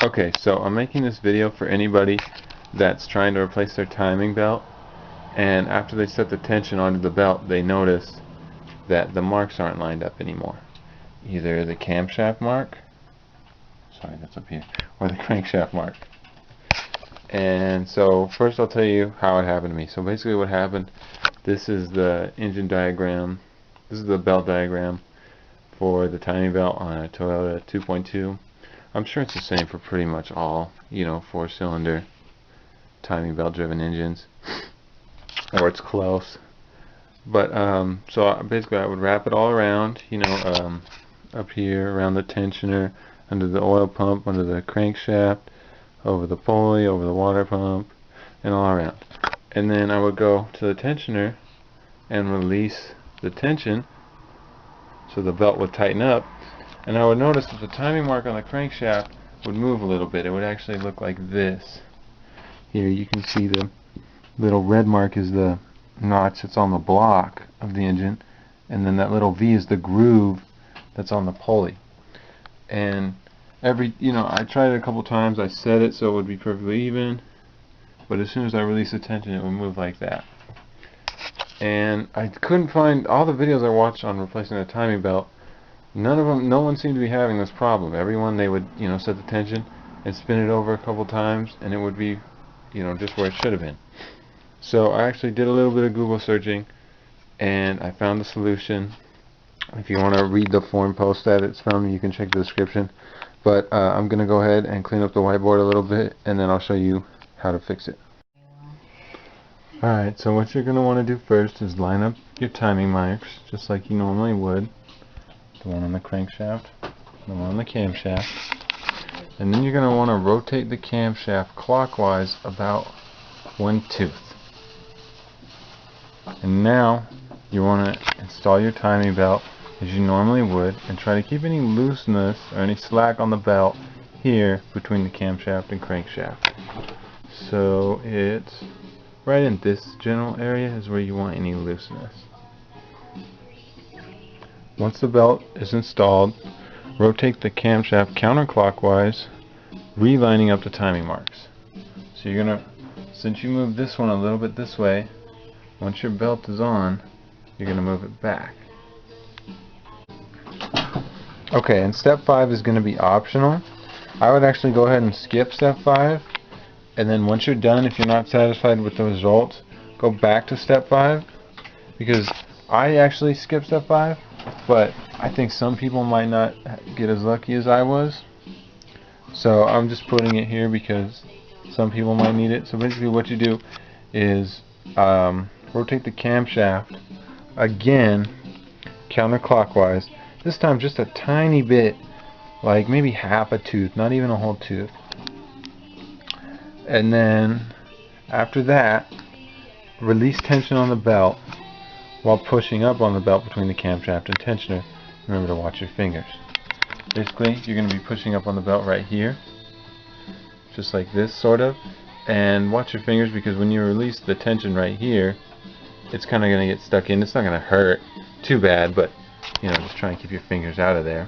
Okay, so I'm making this video for anybody that's trying to replace their timing belt, and after they set the tension onto the belt, they notice that the marks aren't lined up anymore. Either the camshaft mark, sorry, that's up here, or the crankshaft mark. And so first I'll tell you how it happened to me. So basically what happened, this is the engine diagram, this is the belt diagram for the timing belt on a Toyota 2.2. I'm sure it's the same for pretty much all, 4-cylinder timing belt driven engines, or it's close. But so basically I would wrap it all around, up here around the tensioner, under the oil pump, under the crankshaft, over the pulley, over the water pump, and all around. And then I would go to the tensioner and release the tension so the belt would tighten up, and I would notice that the timing mark on the crankshaft would move a little bit. It would actually look like this. Here you can see the little red mark is the notch that's on the block of the engine, and then that little V is the groove that's on the pulley. And I tried it a couple times. I set it so it would be perfectly even, but as soon as I release the tension, it would move like that. And I couldn't find all the videos I watched on replacing a timing belt. No one seemed to be having this problem. Everyone, they would, set the tension and spin it over a couple times, and it would be, just where it should have been. So I actually did a little bit of Google searching, and I found the solution. If you want to read the forum post that it's from, you can check the description. But I'm going to go ahead and clean up the whiteboard a little bit, and then I'll show you how to fix it. Alright, so what you're going to want to do first is line up your timing marks, just like you normally would. The one on the crankshaft, the one on the camshaft. And then you're going to want to rotate the camshaft clockwise about 1 tooth. And now you want to install your timing belt as you normally would, and try to keep any looseness or any slack on the belt here between the camshaft and crankshaft. So it's right in this general area is where you want any looseness. Once the belt is installed, rotate the camshaft counterclockwise, relining up the timing marks. So you're going to, since you move this one a little bit this way, once your belt is on, you're going to move it back. Okay, and step 5 is going to be optional. I would actually go ahead and skip step 5, and then once you're done, if you're not satisfied with the results, go back to step 5, because I actually skipped step 5, but I think some people might not get as lucky as I was. So I'm just putting it here because some people might need it. So basically what you do is rotate the camshaft again counterclockwise. This time just a tiny bit, like maybe half a tooth, not even a whole tooth. And then after that, release tension on the belt while pushing up on the belt between the camshaft and tensioner. Remember to watch your fingers. Basically, you're going to be pushing up on the belt right here, just like this sort of, and watch your fingers, because when you release the tension right here, it's kind of going to get stuck in. It's not going to hurt too bad, but just try and keep your fingers out of there.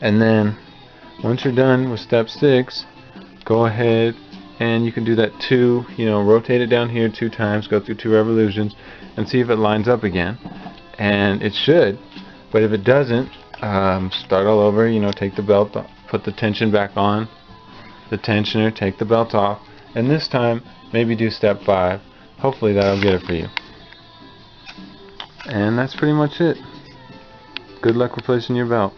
And then once you're done with step 6, go ahead and you can do that rotate it down here 2 times, go through 2 revolutions, and see if it lines up again. And it should, but if it doesn't, start all over. Take the belt off, put the tension back on the tensioner, take the belt off, and this time maybe do step 5. Hopefully that'll get it for you. And that's pretty much it. Good luck replacing your belt.